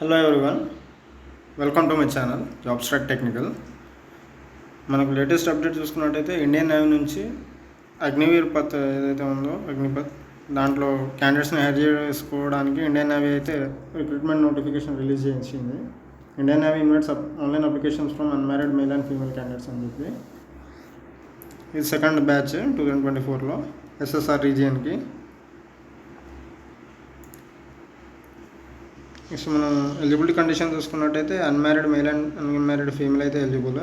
Hello everyone, welcome to my channel jobs track technical. మనకు latest update చూసుకున్నట్టయితే Indian navy నుంచి అగ్నివీర్ పత్ ఏదైతే ఉందో అగ్నిపత్ దాంట్లో క్యాండిడేట్స్ని హైర్ చేసుకోవడానికి ఇండియన్ నేవీ అయితే రిక్రూట్మెంట్ నోటిఫికేషన్ రిలీజ్ చేసింది. Indian navy invites online applications from unmarried male and female candidates అని చెప్పి. ఇది సెకండ్ బ్యాచ్ 2024లో ఎస్ఎస్ఆర్ రీజియన్కి. నెక్స్ట్ మనం ఎలిజిబిలిటీ కండిషన్ చూసుకున్నట్టయితే unmarried male and unmarried female అయితే ఎలిజిబుల్.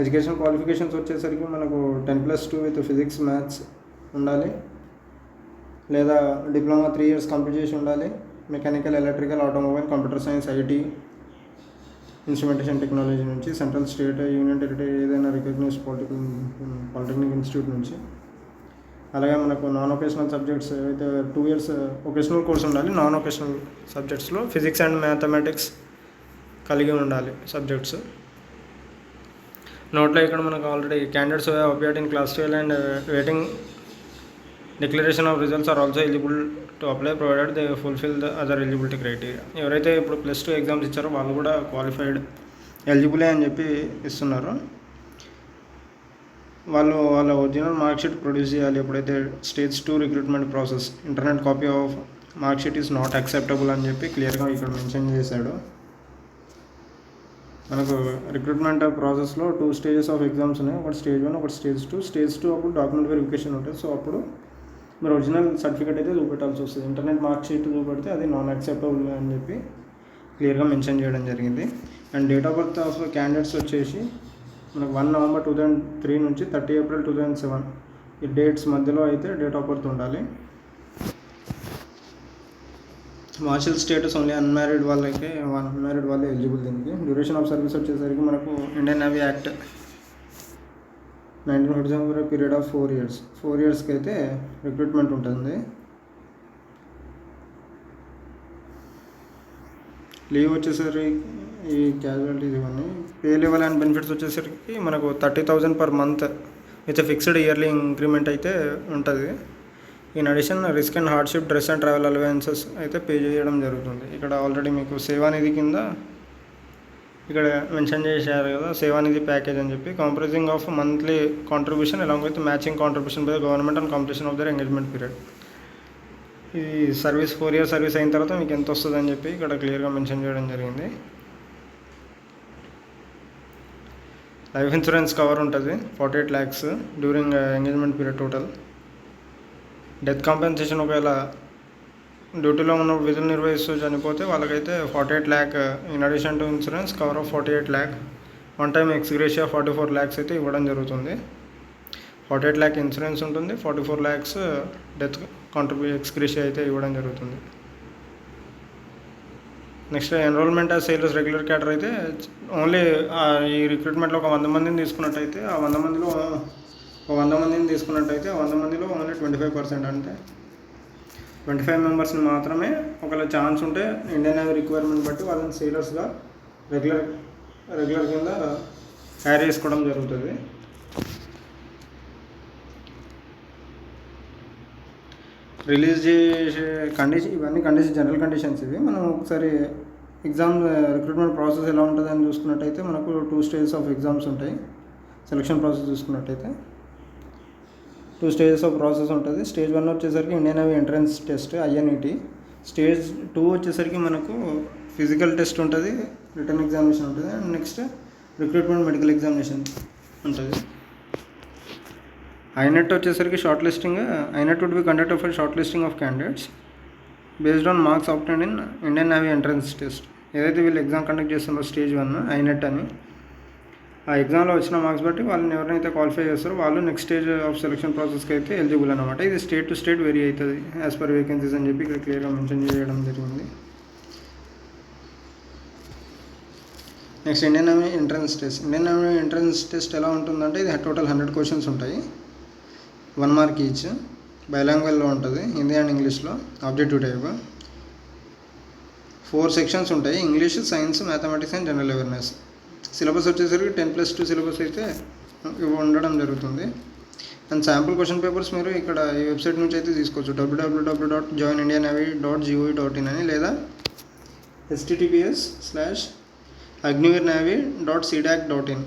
ఎడ్యుకేషన్ క్వాలిఫికేషన్స్ వచ్చేసరికి మనకు 10+2 విత్ ఫిజిక్స్ మ్యాథ్స్ ఉండాలి, లేదా డిప్లొమా 3 years కంప్లీట్ చేసి ఉండాలి. Mechanical, electrical, automobile, computer science, IT, instrumentation technology నుంచి, సెంట్రల్, స్టేట్, యూనియన్ టెరిటరీ ఏదైనా రికగ్నైజ్డ్ పాలిటెక్నిక్ ఇన్స్టిట్యూట్ నుంచి. అలాగే మనకు నాన్ ఒకేషనల్ సబ్జెక్ట్స్ అయితే 2 years ఒకేషనల్ కోర్స్ ఉండాలి. నాన్ ఒకేషనల్ సబ్జెక్ట్స్లో ఫిజిక్స్ అండ్ మ్యాథమెటిక్స్ కలిగి ఉండాలి సబ్జెక్ట్స్. నోట్లో ఇక్కడ మనకు already candidates appeared in class 12 and waiting declaration of results are also eligible to apply provided they fulfil the other eligibility criteria. ఎవరైతే ఇప్పుడు +2 exams ఇచ్చారో వాళ్ళు కూడా క్వాలిఫైడ్ ఎలిజిబులే అని చెప్పి ఇస్తున్నారు. వాళ్ళు వాళ్ళ ఒరిజినల్ మార్క్షీట్ ప్రొడ్యూస్ చేయాలి. ఎప్పుడైతే stage 2 recruitment process internet copy of marksheet is not acceptable అని చెప్పి క్లియర్గా ఇక్కడ మెన్షన్ చేశాడు. మనకు రిక్రూట్మెంట్ ప్రాసెస్లో 2 stages ఆఫ్ ఎగ్జామ్స్ ఉన్నాయి. ఒకటి స్టేజ్ 1, ఒకటి స్టేజ్ 2. స్టేజ్ 2 అప్పుడు డాక్యుమెంట్ వెరిఫికేషన్ ఉంటుంది. సో అప్పుడు మీరు ఒరిజినల్ సర్టిఫికేట్ అయితే చూపెట్టాల్సి వస్తుంది. ఇంటర్నెట్ మార్క్షీట్ చూపెడితే అది నాన్ యాక్సెప్టబుల్ అని చెప్పి క్లియర్గా మెన్షన్ చేయడం జరిగింది. And date of birth of candidates వచ్చేసి మనకు 1 November 2003 నుంచి 30 April 2007 ఈ డేట్స్ మధ్యలో అయితే డేట్ ఆఫ్ బర్త్ ఉండాలి. మార్షల్ స్టేటస్ ఓన్లీ అన్మ్యారీడ్ వాళ్ళకే ఎలిజిబుల్ దీనికి. డ్యూరేషన్ ఆఫ్ సర్వీస్ వచ్చేసరికి మనకు Indian navy act 1947 period of 4 years. 4 yearsకి అయితే రిక్రూట్మెంట్ ఉంటుంది. లీవ్ వచ్చేసరికి ఈ క్యాజువాలిటీస్ ఇవన్నీ. పే లెవెల్ అండ్ బెనిఫిట్స్ వచ్చేసరికి మనకు 30,000 per month with fixed yearly increment అయితే ఉంటుంది. In addition risk and hardship, dress and travel allowances అయితే పే చేయడం జరుగుతుంది. ఇక్కడ ఆల్రెడీ మీకు సేవానిధి కింద ఇక్కడ మెన్షన్ చేశారు కదా, సేవానిధి ప్యాకేజ్ అని చెప్పి. Comprising of monthly contribution along with matching contribution by the government and completion of their engagement period. ఈ సర్వీస్ 4 years సర్వీస్ అయిన తర్వాత మీకు ఎంత వస్తుంది అని చెప్పి ఇక్కడ క్లియర్గా మెన్షన్ చేయడం జరిగింది. లైఫ్ ఇన్సూరెన్స్ కవర్ ఉంటుంది 48 lakhs during engagement period total. Death compensation ఒకవేళ డ్యూటీలో ఉన్న విధులు నిర్వహిస్తూ చనిపోతే వాళ్ళకైతే 48 lakh in addition to insurance cover of 48 lakh. One time ex gratia 44 lakhs అయితే ఇవ్వడం జరుగుతుంది. 48 lakh ఇన్సూరెన్స్ ఉంటుంది, 44 lakhs డెత్ ఎక్స్గ్రేషియా అయితే ఇవ్వడం జరుగుతుంది. Next enrolment as sailors regular cadre అయితే ఓన్లీ ఈ రిక్రూట్మెంట్లో ఒక 100 మందిని తీసుకున్నట్టయితే ఆ 100 మందిలో ఓన్లీ 25%, అంటే 25 members మాత్రమే ఒకవేళ ఛాన్స్ ఉంటే ఇండియన్ నేవీ రిక్వైర్మెంట్ బట్టి వాళ్ళని సేలర్స్గా రెగ్యులర్ కింద హైర్ చేసుకోవడం జరుగుతుంది. రిలీజ్ చేసే కండిషన్ ఇవన్నీ జనరల్ కండిషన్స్ ఇవి. మనం ఒకసారి ఎగ్జామ్ రిక్రూట్మెంట్ ప్రాసెస్ ఎలా ఉంటుంది అని చూసుకున్నట్టయితే మనకు 2 stages ఆఫ్ ఎగ్జామ్స్ ఉంటాయి. సెలక్షన్ ప్రాసెస్ చూసుకున్నట్టయితే 2 stages ఆఫ్ ప్రాసెస్ ఉంటుంది. స్టేజ్ 1 వచ్చేసరికి Indian Navy entrance test INET. Stage 2 వచ్చేసరికి మనకు ఫిజికల్ టెస్ట్ ఉంటుంది, రిటర్న్ ఎగ్జామినేషన్ ఉంటుంది, and next recruitment medical examination ఉంటుంది. INET వచ్చేసరికి short listing. INET would be conducted for short listing of candidates based on marks obtained in Indian Navy entrance test. ఏదైతే వీళ్ళు exam conduct చేస్తున్నారో stage 1 INET అని, ఆ ఎగ్జామ్లో వచ్చిన మార్క్స్ బట్టి వాళ్ళని ఎవరైతే క్వాలిఫై చేస్తారో వాళ్ళు నెక్స్ట్ స్టేజ్ ఆఫ్ సెలక్షన్ ప్రాసెస్కి అయితే ఎలిజిబుల్ అనమాట. ఇది స్టేట్ టు స్టేట్ వెరీ అవుతుంది యాజ్ పర్ వేకెన్సీస్ అని చెప్పి ఇక్కడ క్లియర్గా మెన్షన్ చేయడం జరిగింది. Next Indian Navy entrance test ఎలా ఉంటుందంటే ఇది టోటల్ 100 questions ఉంటాయి. 1 mark ఈచ్. బైలాంగ్వల్లో ఉంటుంది, హిందీ అండ్ ఇంగ్లీష్లో. Objective type. 4 sections ఉంటాయి, English, science, mathematics and general awareness. Syllabus వచ్చేసరికి 10+2 సిలబస్ అయితే ఉండడం జరుగుతుంది. అండ్ శాంపుల్ క్వశ్చన్ పేపర్స్ మీరు ఇక్కడ ఈ వెబ్సైట్ నుంచి అయితే తీసుకోవచ్చు. www.joinindiannavy.gov.in అని, లేదా https://agnivirnavi.cdac.in.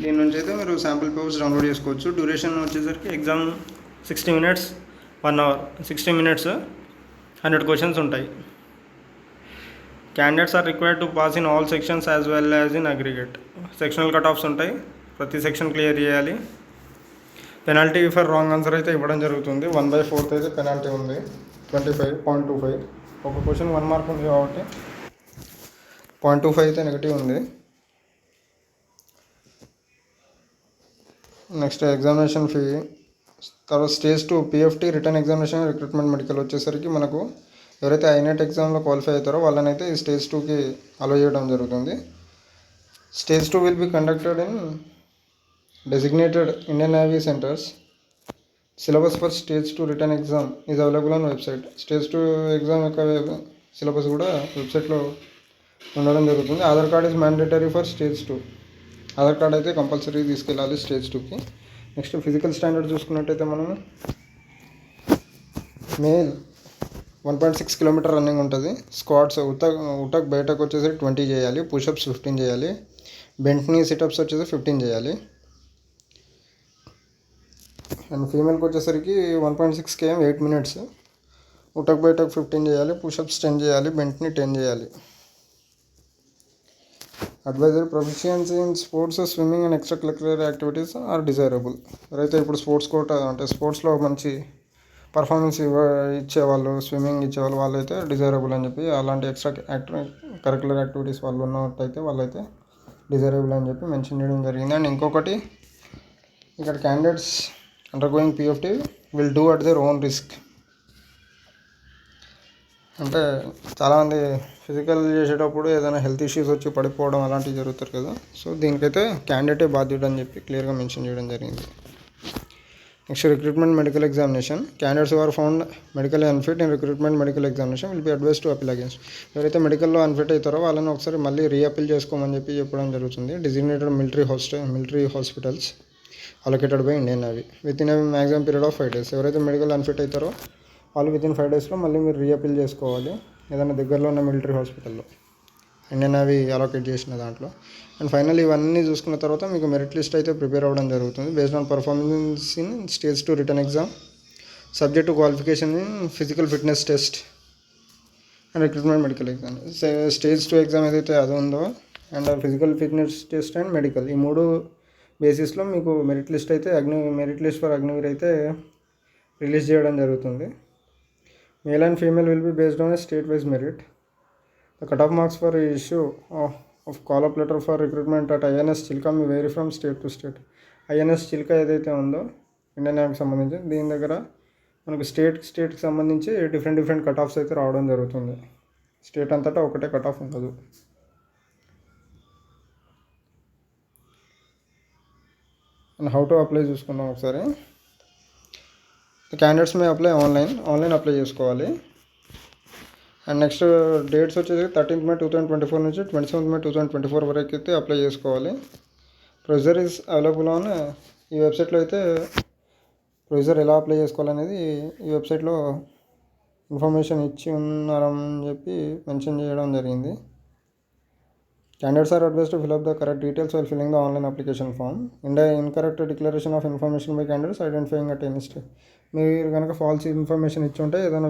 దీని నుంచి అయితే మీరు శాంపుల్ పేపర్స్ డౌన్లోడ్ చేసుకోవచ్చు. డ్యూరేషన్ వచ్చేసరికి exam 60 minutes 1 hour 60 minutes 100 questions ఉంటాయి. Candidates are required to pass in all sections as well as in aggregate. Sectional cut offs ఉంటాయి, ప్రతి సెక్షన్ క్లియర్ చేయాలి. పెనాల్టీ ఫర్ రాంగ్ ఆన్సర్ అయితే ఇవ్వడం జరుగుతుంది. 1/4 అయితే పెనాల్టీ ఉంది, 25.25. ఒక క్వశ్చన్ 1 mark ఉంది కాబట్టి 0.25 అయితే నెగిటివ్ ఉంది. Next examination fee. తర్వాత stage 2 PFT written examination recruitment medical వచ్చేసరికి మనకు ఎవరైతే ఐనెట్ ఎగ్జామ్లో క్వాలిఫై అవుతారో వాళ్ళనైతే ఈ స్టేజ్ 2కి అలో చేయడం జరుగుతుంది. Stage 2 will be conducted in designated Indian Navy centers. Syllabus for stage 2 written exam is available on website. Stage 2 exam యొక్క సిలబస్ కూడా వెబ్సైట్లో ఉండడం జరుగుతుంది. Aadhaar card is mandatory for stage 2. Aadhaar card అయితే కంపల్సరీ తీసుకెళ్ళాలి స్టేజ్ 2కి. నెక్స్ట్ ఫిజికల్ స్టాండర్డ్ చూసుకున్నట్టయితే మనము మేల్ 1.6 కిలోమీటర్ రన్నింగ్ ఉంటుంది. స్క్వాట్స్ ఉటక్ బయటకు వచ్చేసరికి 20 చేయాలి, పుషప్స్ 15 చేయాలి, బెంట్ని సిటప్స్ వచ్చేసి 15 చేయాలి. అండ్ ఫీమేల్కి వచ్చేసరికి 1.6 km 8 minutes, ఉటక్ బయటకు 15 చేయాలి, పుషప్స్ 10 చేయాలి, బెంట్ని 10 చేయాలి. Adviser proficiency in sports, swimming and extra curricular activities are desirable. ఎవరైతే ఇప్పుడు స్పోర్ట్స్ కోట అంటే స్పోర్ట్స్లో మంచి పర్ఫార్మెన్స్ ఇచ్చేవాళ్ళు, స్విమ్మింగ్ ఇచ్చేవాళ్ళు, వాళ్ళైతే డిజైరబుల్ అని చెప్పి, అలాంటి ఎక్స్ట్రా కరిక్యులర్ యాక్టివిటీస్ వాళ్ళు ఉన్నట్టయితే వాళ్ళైతే డిజైరబుల్ అని చెప్పి మెన్షన్ చేయడం జరిగింది. అండ్ ఇంకొకటి, ఇక్కడ candidates undergoing PFT will do at their own risk. అంటే చాలామంది ఫిజికల్ చేసేటప్పుడు ఏదైనా హెల్త్ ఇష్యూస్ వచ్చి పడిపోవడం అలాంటివి జరుగుతారు కదా, సో దీనికైతే క్యాండిడేటే బాధ్యుడు అని చెప్పి క్లియర్గా మెన్షన్ చేయడం జరిగింది. Next recruitment medical examination. Candidates are found medical unfit in recruitment medical examination will be advise to appeal against. ఎవరైతే మెడికల్లో అన్ఫిట్ అవుతారో వాళ్ళని ఒకసారి మళ్ళీ రీఅపీల్ చేసుకోమని చెప్పి చెప్పడం జరుగుతుంది. Designated military hospitals allocated by Indian navy with in maximum period of 5 days. ఎవరైతే మెడికల్ అన్ఫిట్ అవుతారో వాళ్ళు వితిన్ 5 daysలో మళ్ళీ మీరు రీఅపీల్ చేసుకోవాలి ఏదైనా దగ్గరలో ఉన్న మిలిటరీ హాస్పిటల్లో, ఇండియన్ నేవీ అలొకేట్ చేసిన దాంట్లో. అండ్ ఫైనల్ ఇవన్నీ చూసుకున్న తర్వాత మీకు మెరిట్ లిస్ట్ అయితే ప్రిపేర్ అవ్వడం జరుగుతుంది. Based on performance in stage 2 return exam, subject to qualification in physical fitness test and recruitment medical exam. Stage 2 exam ఏదైతే అది ఉందో and physical fitness test and medical, ఈ 3 బేసిస్లో మీకు మెరిట్ లిస్ట్ ఫర్ అగ్నివీర్ అయితే రిలీజ్ చేయడం జరుగుతుంది. Male and female will be based on state wise merit. The cut off marks for issue of call up letter for recruitment at INS Chilka may vary from state to state. INS Chilka ఏదైతే ఉందో Indian నేవీకి సంబంధించి, దీని దగ్గర మనకు స్టేట్కి సంబంధించి different cut offs అయితే రావడం జరుగుతుంది. స్టేట్ అంతటా ఒకటే కట్ ఆఫ్ ఉండదు. అండ్ హౌ టు అప్లై చూసుకుందాం ఒకసారి. Candidates may apply online apply చేసుకోవాలి. అండ్ నెక్స్ట్ డేట్స్ వచ్చేసి 13th May 2024 నుంచి 27th May 2024 వరకు అయితే అప్లై చేసుకోవాలి. ప్రొసీజర్ ఈజ్ అవైలబుల్ ఆన్ ఈ వెబ్సైట్లో. అయితే ప్రొసీజర్ ఎలా అప్లై చేసుకోవాలనేది ఈ వెబ్సైట్లో ఇన్ఫర్మేషన్ ఇచ్చి ఉన్నారని చెప్పి మెన్షన్ చేయడం జరిగింది. Candidates are advised to fill up the correct details while filling the online application form. Incorrect declaration of information by candidates identifying at any stage. మీరు కనుక ఫాల్స్ ఇన్ఫర్మేషన్ ఇచ్చి ఉంటే ఏదైనా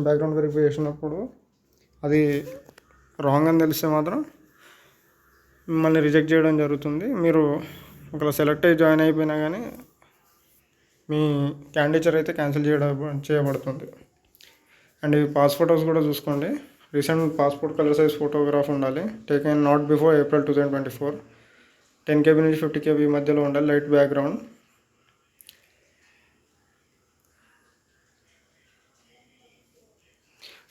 బ్యాక్గ్రౌండ్ వెరిఫికేషన్ అప్పుడు అది రాంగ్ అని తెలిస్తే మాత్రం మిమ్మల్ని రిజెక్ట్ చేయడం జరుగుతుంది. మీరు ఒకవేళ సెలెక్ట్ అయ్యి జాయిన్ అయిపోయినా కానీ మీ క్యాండిడేచర్ అయితే క్యాన్సిల్ చేయబడుతుంది. అండ్ ఈ పాస్ ఫొటోస్ కూడా చూసుకోండి. Recent passport colour size photograph ఉండాలి. Taken not before April 2024. 10 KB నుంచి 50 KB మధ్యలో ఉండాలి. Light background.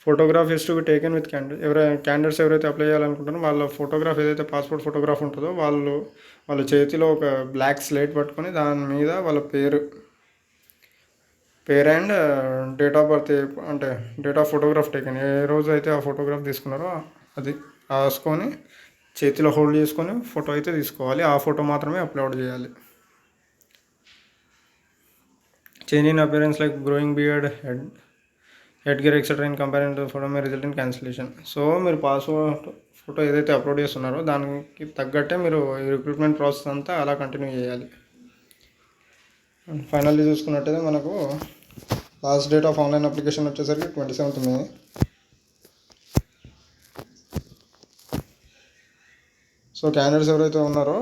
Photograph is to be taken with candidates ఎవరైతే అప్లై చేయాలనుకుంటారో వాళ్ళ ఫోటోగ్రాఫ్ ఏదైతే పాస్పోర్ట్ ఫోటోగ్రాఫ్ ఉంటుందో వాళ్ళ చేతిలో ఒక బ్లాక్ స్లేట్ పట్టుకొని దాని మీద వాళ్ళ పేరు అండ్ డేట్ ఆఫ్ బర్త్, అంటే డేట్ ఆఫ్ ఫోటోగ్రాఫ్ టేకెన్, ఏ రోజు అయితే ఆ ఫోటోగ్రాఫ్ తీసుకున్నారో అది రాసుకొని చేతిలో హోల్డ్ చేసుకొని ఫోటో అయితే తీసుకోవాలి. ఆ ఫోటో మాత్రమే అప్లోడ్ చేయాలి. Change in appearance like growing beard, head gear etcetera in comparison to photo May result in cancellation. So మీరు పాస్పోర్ట్ ఫోటో ఏదైతే అప్లోడ్ చేస్తున్నారో దానికి తగ్గట్టే మీరు ఈ రిక్రూట్మెంట్ ప్రాసెస్ అంతా అలా కంటిన్యూ చేయాలి. ఫైనల్లీ చూసుకున్నట్టయితే మనకు last date of online application వచ్చేసరికి 27th May. సో క్యాండిడేట్స్ ఎవరైతే ఉన్నారో,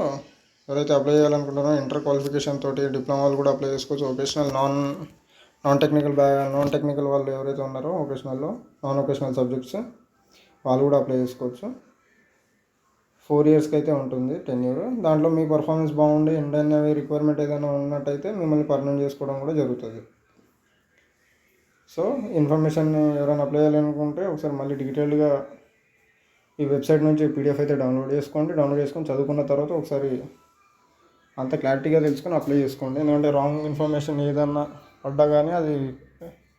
ఎవరైతే అప్లై చేయాలనుకుంటారో ఇంటర్ క్వాలిఫికేషన్ తోటి డిప్లొమా వాళ్ళు కూడా అప్లై చేసుకోవచ్చు. వొకేషనల్ నాన్ టెక్నికల్ వాళ్ళు ఎవరైతే ఉన్నారో వొకేషనల్లో నాన్ వొకేషనల్ సబ్జెక్ట్స్ వాళ్ళు కూడా అప్లై చేసుకోవచ్చు. 4 yearsకి అయితే ఉంటుంది టెన్యూర్. దాంట్లో మీ పర్ఫార్మెన్స్ బాగుండి ఇండియన్ నేవీ రిక్వైర్మెంట్ ఏదైనా ఉన్నట్టయితే మిమ్మల్ని పర్మనెంట్ చేసుకోవడం కూడా జరుగుతుంది. సో ఇన్ఫర్మేషన్ ఎవరైనా అప్లై చేయాలనుకుంటే ఒకసారి మళ్ళీ డీటెయిల్డ్గా ఈ వెబ్సైట్ నుంచి PDF అయితే డౌన్లోడ్ చేసుకొని చదువుకున్న తర్వాత ఒకసారి అంత క్లారిటీగా తెలుసుకొని అప్లై చేసుకోండి. ఎందుకంటే రాంగ్ ఇన్ఫర్మేషన్ ఏదన్నా పడ్డా కానీ అది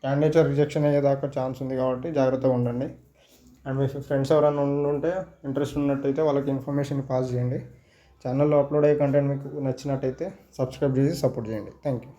క్యాండిడేచర్ రిజెక్షన్ అయ్యేదాకా ఛాన్స్ ఉంది కాబట్టి జాగ్రత్తగా ఉండండి. అండ్ మీ ఫ్రెండ్స్ ఎవరైనా ఉంటే ఇంట్రెస్ట్ ఉన్నట్టయితే వాళ్ళకి ఇన్ఫర్మేషన్ పాస్ చేయండి. ఛానల్లో అప్లోడ్ అయ్యే కంటెంట్ మీకు నచ్చినట్టయితే సబ్స్క్రైబ్ చేసి సపోర్ట్ చేయండి. Thank you.